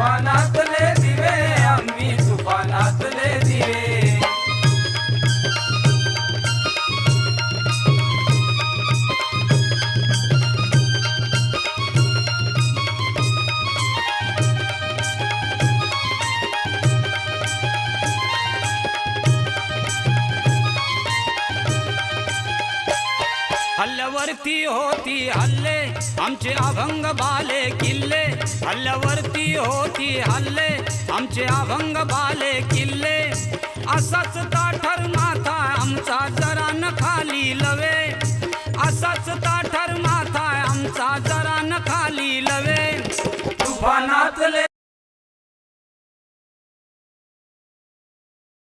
तुफानातले दिवे आम्ही तुफानातले दिवे हल्ल्यावरती होती हल्ले आमचे अभंग बाले किल्ले हल्ल्यावरती होती हल्ले आमचे अभंग बाले किल्ले असाच ताठर माथा आमचा जरा न खाली लवे असाच ताठर